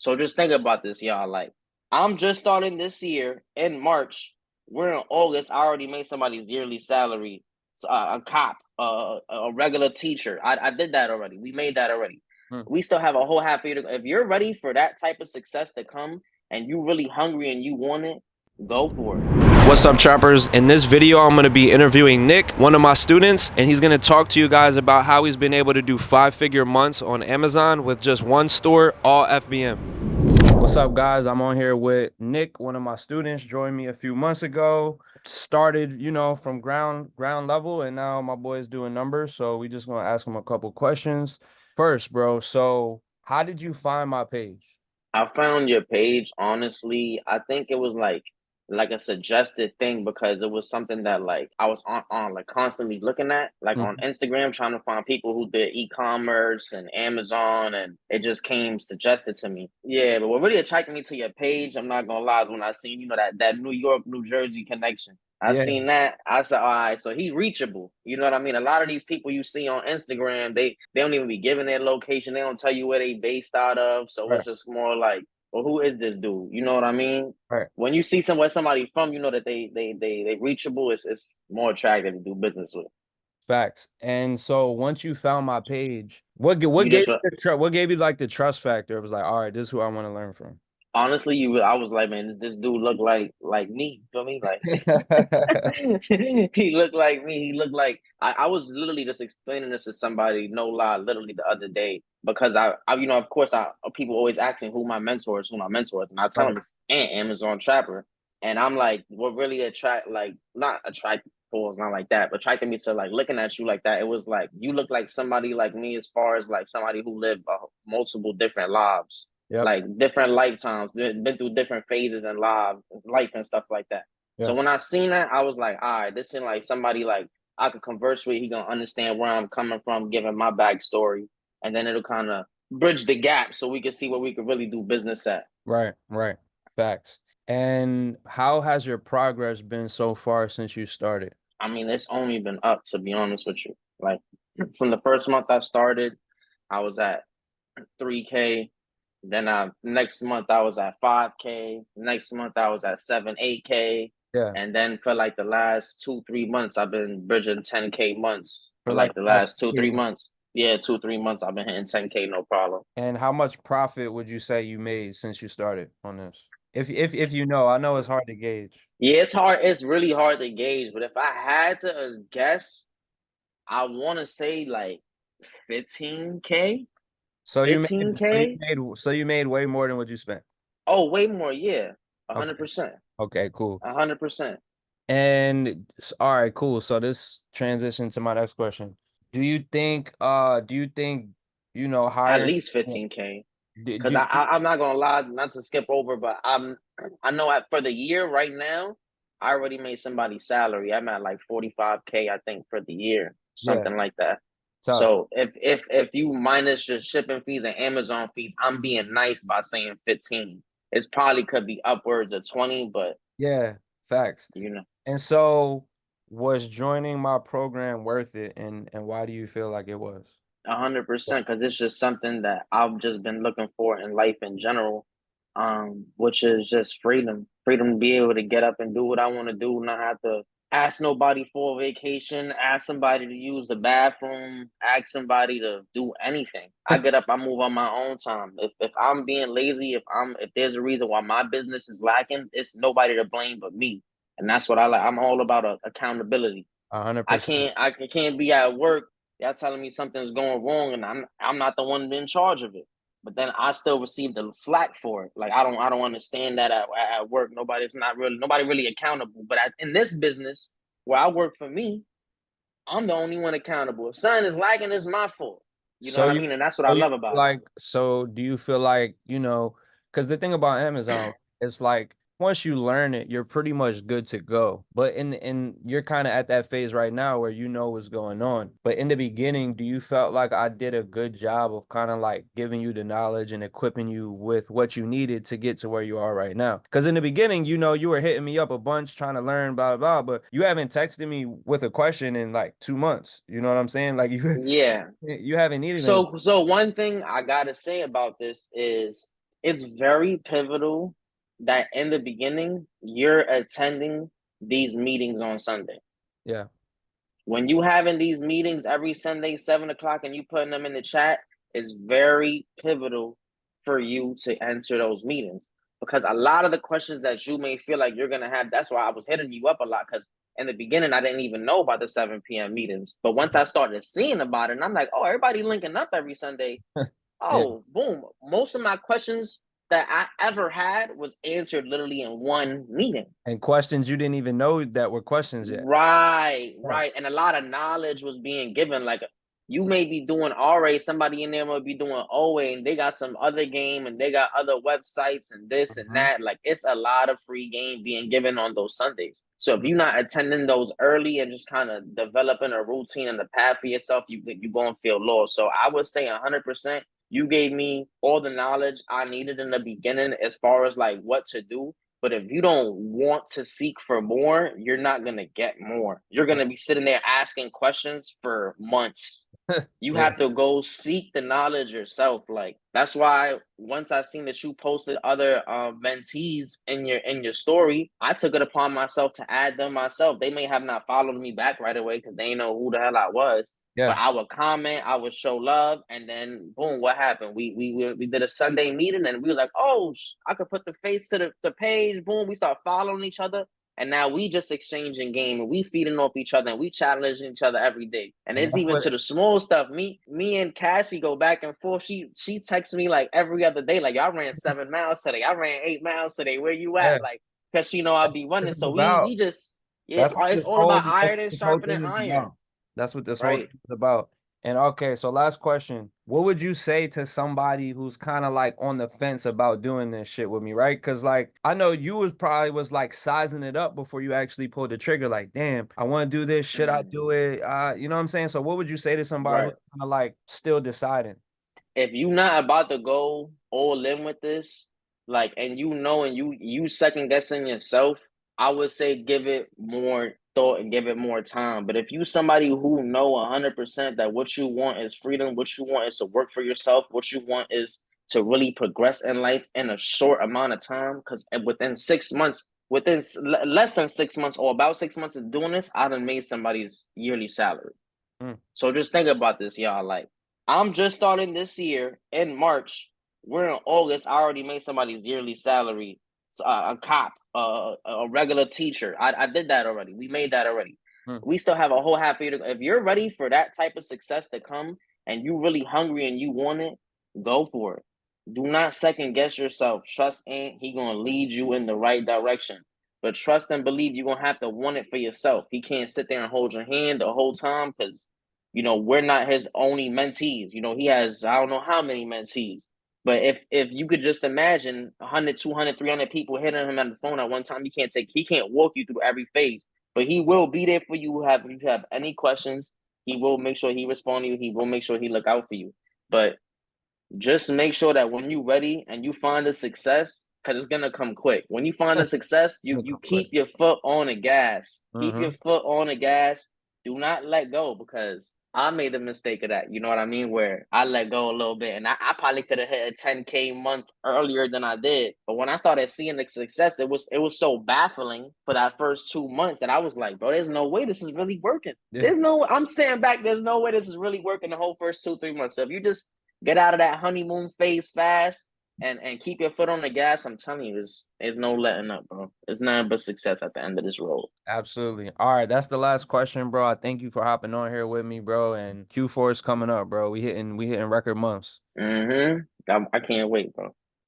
So just think about this, y'all. Like, I'm just starting this year in March. We're in August. I already made somebody's yearly salary. A cop, a regular teacher. I did that already. We made that already. Mm. We still have a whole half year to. If you're ready for that type of success to come, and you really hungry and you want it, go for it. What's up, trappers? In this video, I'm going to be interviewing Nick, one of my students, and he's going to talk to you guys about how he's been able to do 5-figure months on Amazon with just one store, all FBM. What's up, guys? I'm on here with Nick, one of my students, joined me a few months ago. Started, from ground level, and now my boy's doing numbers, so we just going to ask him a couple questions. First, bro, so how did you find my page? I found your page, honestly. I think it was like a suggested thing because it was something that like I was on like constantly looking at like on Mhm. Instagram trying to find people who did e-commerce and Amazon, and it just came suggested to me. Yeah, but what really attracted me to your page, I'm not gonna lie, is when I seen, that New York, New Jersey connection. I Yeah, seen that. I said, all right, so he reachable. You know what I mean? A lot of these people you see on Instagram, they don't even be giving their location. They don't tell you where they based out of. So right, it's just more like, well, who is this dude? You know what I mean? right. When you see somebody from, you know that they reachable, it's more attractive to do business with. Facts. And so once you found my page, what You gave just you what gave you like the trust factor? It was like, all right, this is who I want to learn from. honestly, I was like, man, this dude look like me. You feel me? Like he looked like me. He looked like I was literally just explaining this to somebody, no lie, literally the other day. Because of course people always asking who my mentor is, and I tell Right. them it's Amazon Trapper. And I'm like, what really not attract people, it's not like that, but attracted me to like looking at you like that. It was like you look like somebody like me, as far as like somebody who lived multiple different lives, Yep. like different lifetimes, been through different phases in life and stuff like that. Yeah. So when I seen that, I was like, all right, this is like somebody like I could converse with. He gonna understand where I'm coming from, giving my backstory, and then it'll kind of bridge the gap so we can see where we could really do business at. Right. Right. Facts. And how has your progress been so far since you started? I mean, it's only been up, to be honest with you. Like from the first month I started, I was at 3K. Then next month I was at 5K. Next month I was at 8K. Yeah. And then for like the last 2, 3 months, I've been bridging 10K months. For For like like the the last last two, 3 three months. months. Yeah, 2, 3 months I've been hitting 10K, no problem. And how much profit would you say you made since you started on this? If you know, I know it's hard to gauge. Yeah, it's hard. It's really hard to gauge. But if I had to guess, I want to say like 15K. So you made so you 15K. made so you made way more than what you spent. Oh, way more. Yeah, a hundred Okay. percent. Okay, cool. 100%. And all right, cool. So this transition to my next question. Do you think, At higher least 15K. do, Because do I'm not gonna lie, not to skip over, but I know for the year right now, I already made somebody's salary. I'm at like 45K, I think, for the year, yeah, something like that. tough. So if you minus your shipping fees and Amazon fees, I'm being nice by saying 15. It's probably could be upwards of 20, but Yeah, facts. you know. And so was joining my program worth it and why do you feel like it was? 100%, because it's just something that I've just been looking for in life in general, which is just freedom to be able to get up and do what I want to do, not have to ask nobody for a vacation, ask somebody to use the bathroom, ask somebody to do anything. I get up, I move on my own time. If I'm being lazy, if there's a reason why my business is lacking, it's nobody to blame but me, and that's what I like. I'm all about accountability. I 100%. can't I can't be at work. Y'all telling me something's going wrong, and I'm not the one in charge of it. But then I still receive the slack for it. Like I don't understand that at work. Nobody really accountable. But in this business where I work for me, I'm the only one accountable. If something is lacking, it's my fault. You know So what I you mean? And that's what I so you love feel about it. like so do you feel like, because the thing about Amazon, it's like once you learn it, you're pretty much good to go. But in you're kind of at that phase right now where you know what's going on. But in the beginning, do you felt like I did a good job of kind of like giving you the knowledge and equipping you with what you needed to get to where you are right now? Because in the beginning, you were hitting me up a bunch trying to learn, blah, blah, blah, but you haven't texted me with a question in like 2 months. You know what I'm saying? Like you Yeah. you haven't needed it. So one thing I gotta say about this is it's very pivotal that in the beginning you're attending these meetings on Sunday. Yeah. When you having these meetings every Sunday, 7 o'clock, and you putting them in the chat, is very pivotal for you to answer those meetings. Because a lot of the questions that you may feel like you're gonna have, that's why I was hitting you up a lot. Because in the beginning, I didn't even know about the 7 p.m. meetings. But once I started seeing about it, and I'm like, oh, everybody linking up every Sunday. Yeah. Oh, boom. Most of my questions that I ever had was answered literally in one meeting. And questions you didn't even know that were questions yet. Right, Yeah. right. And a lot of knowledge was being given. Like you may be doing RA, somebody in there might be doing OA, and they got some other game and they got other websites and this and that. Like it's a lot of free game being given on those Sundays. So if you're not attending those early and just kind of developing a routine and the path for yourself, you're gonna feel lost. So I would say 100%. You gave me all the knowledge I needed in the beginning as far as like what to do. But if you don't want to seek for more, you're not going to get more. You're going to be sitting there asking questions for months. You Yeah. have to go seek the knowledge yourself. Like that's why once I seen that you posted other mentees in your story, I took it upon myself to add them myself. They may have not followed me back right away because they didn't know who the hell I was. Yeah. But I would comment, I would show love, and then boom, what happened? We did a Sunday meeting, and we was like, oh, I could put the face to the page. Boom, we start following each other, and now we just exchanging game, and we feeding off each other, and we challenging each other every day. And And it's that's even what to the small stuff. Me and Cassie go back and forth. She texts me like every other day, like y'all ran 7 miles today, I ran 8 miles today. Where you yeah, at? Like, cause she know I'll be running. this is So about. we just That's what it's this all whole about iron and this whole sharpening thing is iron, about. That's what this whole right? thing is about. And okay, so last question. What would you say to somebody who's kind of like on the fence about doing this shit with me, right? Because like I know you was like sizing it up before you actually pulled the trigger, like, damn, I want to do this. Should I do it? You know what I'm saying? So what would you say to somebody Right. who's kind of like still deciding? If you're not about to go all in with this, like, and you know, and you second guessing yourself, I would say give it more thought and give it more time. But if you somebody who know 100% that what you want is freedom, what you want is to work for yourself, what you want is to really progress in life in a short amount of time, because within 6 months, less than 6 months or about 6 months of doing this, I done made somebody's yearly salary. Mm. So just think about this, y'all. Like, I'm just starting this year in March. We're in August. I already made somebody's yearly salary. A cop, a regular teacher. I did that already. We made that already. Mm. We still have a whole half year to go. If you're ready for that type of success to come and you really hungry and you want it, go for it. Do not second guess yourself. Trust Ant. He gonna lead you in the right direction. But trust and believe you're gonna have to want it for yourself. He can't sit there and hold your hand the whole time because we're not his only mentees. He has I don't know how many mentees. But if you could just imagine 100, 200, 300 people hitting him on the phone at one time, he can't walk you through every phase. But he will be there for you if you have any questions. He will make sure he responds to you. He will make sure he look out for you. But just make sure that when you're ready and you find the success, because it's gonna come quick. When you find the success, you keep your foot on the gas. Keep your foot on the gas. Do not let go, because I made a mistake of that. You know what I mean? Where I let go a little bit, and I probably could have hit a 10K month earlier than I did. But when I started seeing the success, it was so baffling for that first 2 months that I was like, bro, there's no way this is really working. Yeah. I'm standing back. There's no way this is really working the whole first 2-3 months. So if you just get out of that honeymoon phase fast and keep your foot on the gas, I'm telling you, there's no letting up, bro. It's nothing but success at the end of this road. Absolutely. All right, that's the last question, bro. I thank you for hopping on here with me, bro. And Q4 is coming up, bro. We hitting record months. I can't wait, bro.